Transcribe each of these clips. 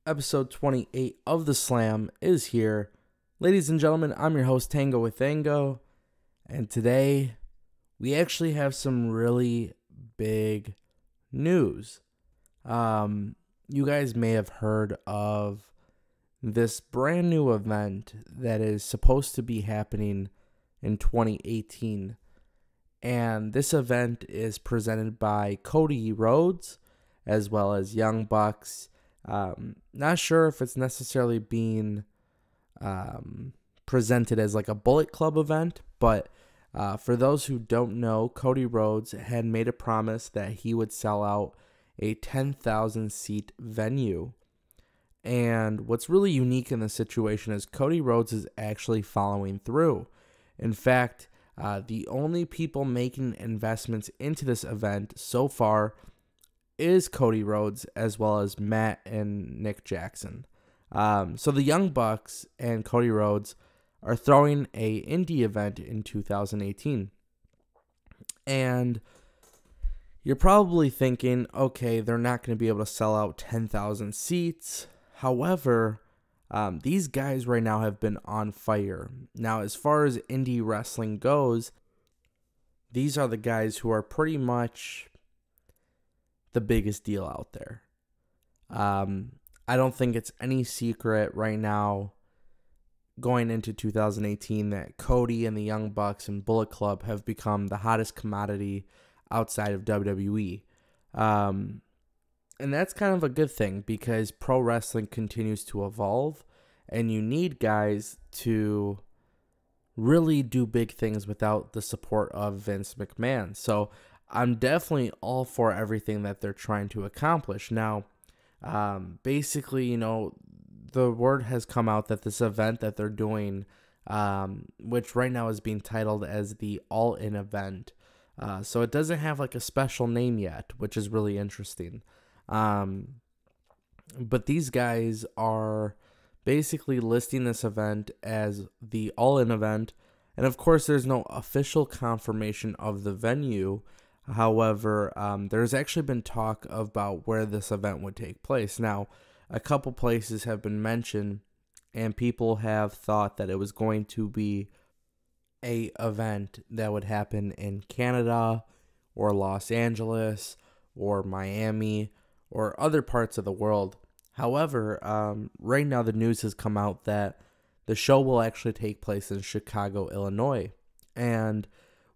Episode 28 of The Slam is here. Ladies and gentlemen, I'm your host Tango with Tango, and today we actually have some really big news. You guys may have heard of this brand new event that is supposed to be happening in 2018, and this event is presented by Cody Rhodes as well as Young Bucks. Not sure if it's necessarily being presented as like a Bullet Club event, but for those who don't know, Cody Rhodes had made a promise that he would sell out a 10,000 seat venue. And what's really unique in this situation is Cody Rhodes is actually following through. In fact, the only people making investments into this event so far is Cody Rhodes as well as Matt and Nick Jackson. So the Young Bucks and Cody Rhodes are throwing a Indy event in 2018. And you're probably thinking, okay, they're not going to be able to sell out 10,000 seats. However, these guys right now have been on fire. Now, as far as indie wrestling goes, these are the guys who are pretty much the biggest deal out there. I don't think it's any secret right now going into 2018 that Cody and the Young Bucks and Bullet Club have become the hottest commodity outside of WWE. And that's kind of a good thing because pro wrestling continues to evolve and you need guys to really do big things without the support of Vince McMahon. So I'm definitely all for everything that they're trying to accomplish. Now, basically, the word has come out that this event that they're doing, which right now is being titled as the All-In event, so it doesn't have like a special name yet, which is really interesting. But these guys are basically listing this event as the All-In event, and of course, there's no official confirmation of the venue. However, there's actually been talk about where this event would take place. Now, a couple places have been mentioned, and people have thought that it was going to be a event that would happen in Canada or Los Angeles or Miami or other parts of the world. However, right now the news has come out that the show will actually take place in Chicago, Illinois. And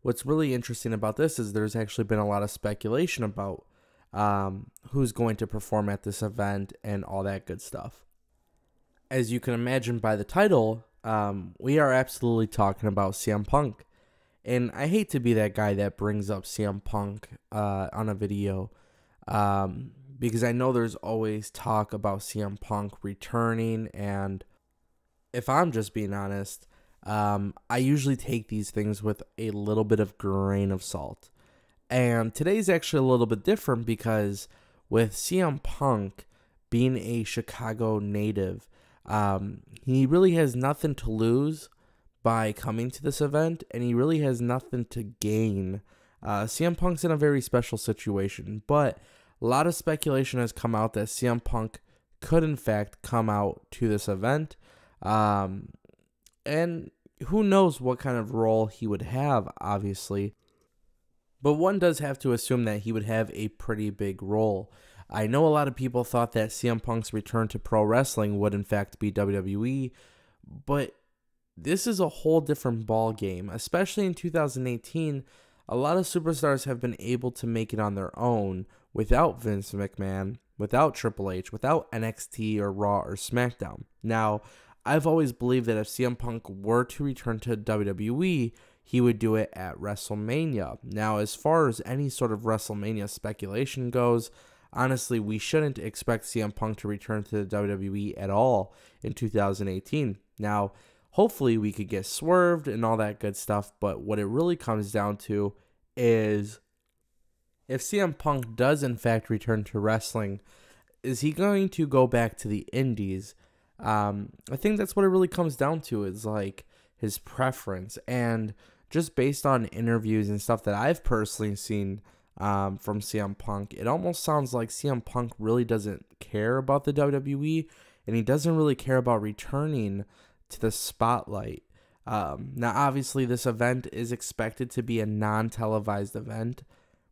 what's really interesting about this is there's actually been a lot of speculation about who's going to perform at this event and all that good stuff. As you can imagine by the title, we are absolutely talking about CM Punk. And I hate to be that guy that brings up CM Punk on a video because I know there's always talk about CM Punk returning, and if I'm just being honest, I usually take these things with a little bit of grain of salt. And today's actually a little bit different because with CM Punk being a Chicago native, he really has nothing to lose by coming to this event, and he really has nothing to gain. CM Punk's in a very special situation, but a lot of speculation has come out that CM Punk could in fact come out to this event. And who knows what kind of role he would have, obviously. But one does have to assume that he would have a pretty big role. I know a lot of people thought that CM Punk's return to pro wrestling would in fact be WWE, but this is a whole different ball game. Especially in 2018, a lot of superstars have been able to make it on their own without Vince McMahon, without Triple H, without NXT or Raw or SmackDown. Now, I've always believed that if CM Punk were to return to WWE, he would do it at WrestleMania. Now, as far as any sort of WrestleMania speculation goes, honestly, we shouldn't expect CM Punk to return to the WWE at all in 2018. Now, hopefully we could get swerved and all that good stuff, but what it really comes down to is if CM Punk does in fact return to wrestling, is he going to go back to the indies? I think that's what it really comes down to, is like his preference. And just based on interviews and stuff that I've personally seen from CM Punk, it almost sounds like CM Punk really doesn't care about the WWE, and he doesn't really care about returning to the spotlight. Now, obviously, this event is expected to be a non-televised event.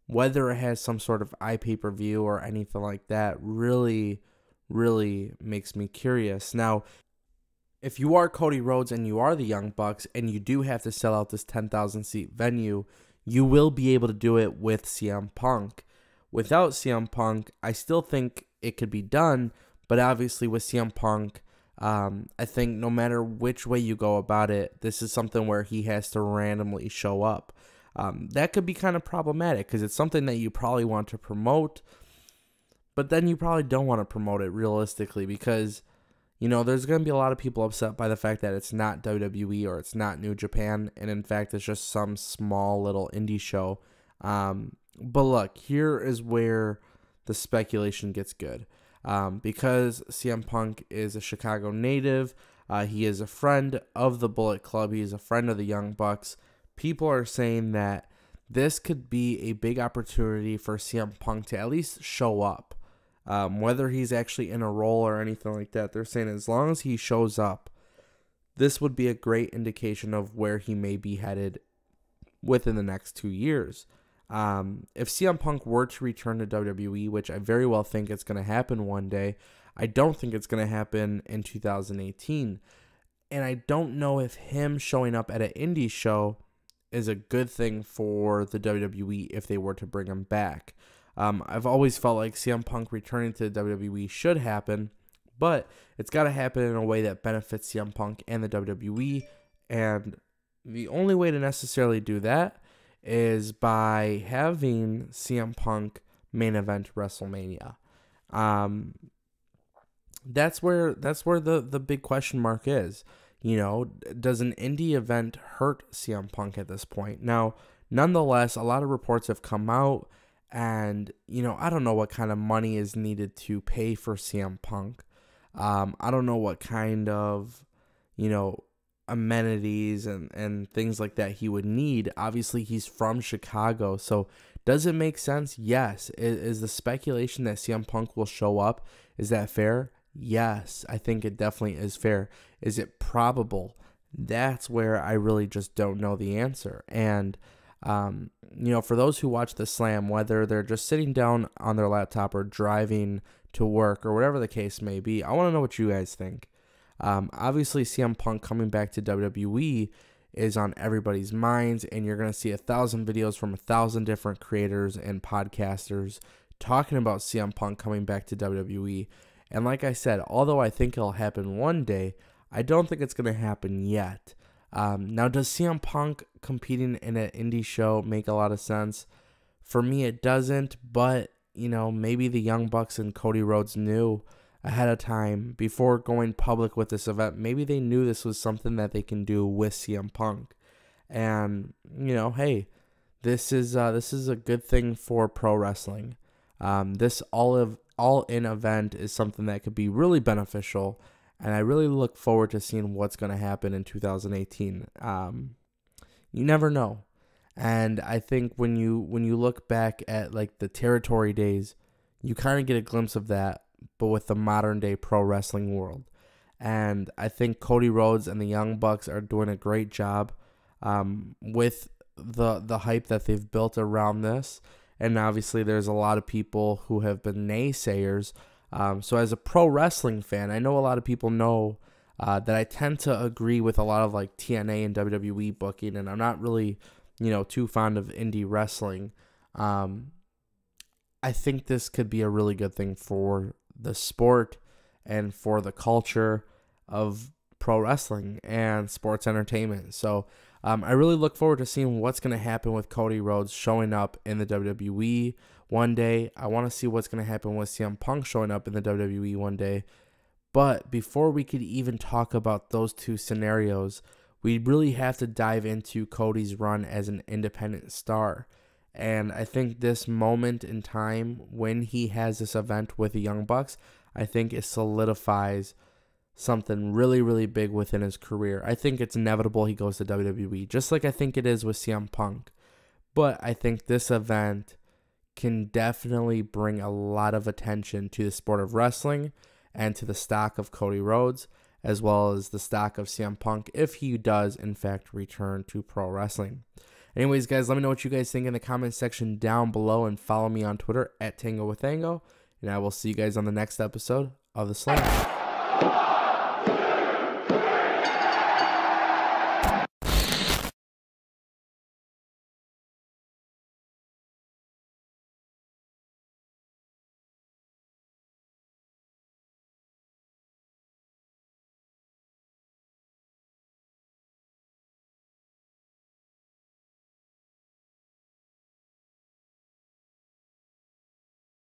Whether it has some sort of iPay-per-view or anything like that really, really makes me curious. Now, if you are Cody Rhodes and you are the Young Bucks and you do have to sell out this 10,000 seat venue, you will be able to do it with CM Punk. Without CM Punk, I still think it could be done, but obviously with CM Punk, I think no matter which way you go about it, this is something where he has to randomly show up. That could be kind of problematic because it's something that you probably want to promote, but then you probably don't want to promote it realistically because, you know, there's going to be a lot of people upset by the fact that it's not WWE or it's not New Japan, and in fact, it's just some small little indie show. But look, here is where the speculation gets good. Because CM Punk is a Chicago native, he is a friend of the Bullet Club, he is a friend of the Young Bucks. People are saying that this could be a big opportunity for CM Punk to at least show up. Whether he's actually in a role or anything like that, they're saying as long as he shows up, this would be a great indication of where he may be headed within the next 2 years. If CM Punk were to return to WWE, which I very well think it's going to happen one day, I don't think it's going to happen in 2018. And I don't know if him showing up at an indie show is a good thing for the WWE if they were to bring him back. I've always felt like CM Punk returning to the WWE should happen, but it's got to happen in a way that benefits CM Punk and the WWE. And the only way to necessarily do that is by having CM Punk main event WrestleMania. That's where the big question mark is. You know, does an indie event hurt CM Punk at this point? Now, nonetheless, a lot of reports have come out, and, you know, I don't know what kind of money is needed to pay for CM Punk. I don't know what kind of, you know, amenities and things like that he would need. Obviously, he's from Chicago, so does it make sense? Yes. Is the speculation that CM Punk will show up, is that fair? Yes, I think it definitely is fair. Is it probable? That's where I really just don't know the answer. And, you know, for those who watch the Slam, whether they're just sitting down on their laptop or driving to work or whatever the case may be, I want to know what you guys think. Obviously, CM Punk coming back to WWE is on everybody's minds, and you're going to see 1,000 videos from 1,000 different creators and podcasters talking about CM Punk coming back to WWE. And like I said, although I think it'll happen one day, I don't think it's going to happen yet. Now, does CM Punk competing in an indie show make a lot of sense? For me, it doesn't, but, you know, maybe the Young Bucks and Cody Rhodes knew ahead of time before going public with this event. Maybe they knew this was something that they can do with CM Punk. And, you know, hey, this is a good thing for pro wrestling. This all-in event is something that could be really beneficial, and I really look forward to seeing what's going to happen in 2018. You never know. And I think when you look back at like the territory days, you kind of get a glimpse of that, but with the modern day pro wrestling world. And I think Cody Rhodes and the Young Bucks are doing a great job with the hype that they've built around this. And obviously there's a lot of people who have been naysayers. So as a pro wrestling fan, I know a lot of people know that I tend to agree with a lot of like TNA and WWE booking, and I'm not really, you know, too fond of indie wrestling. I think this could be a really good thing for the sport and for the culture of pro wrestling and sports entertainment. So I really look forward to seeing what's going to happen with Cody Rhodes showing up in the WWE one day. I want to see what's going to happen with CM Punk showing up in the WWE one day. But before we could even talk about those two scenarios, we really have to dive into Cody's run as an independent star. And I think this moment in time when he has this event with the Young Bucks, I think it solidifies something really, really big within his career. I think it's inevitable he goes to WWE, just like I think it is with CM Punk. But I think this event can definitely bring a lot of attention to the sport of wrestling and to the stock of Cody Rhodes, as well as the stock of CM Punk if he does, in fact, return to pro wrestling. Anyways, guys, let me know what you guys think in the comment section down below, and follow me on Twitter at TangoWithAngo, and I will see you guys on the next episode of The Slam.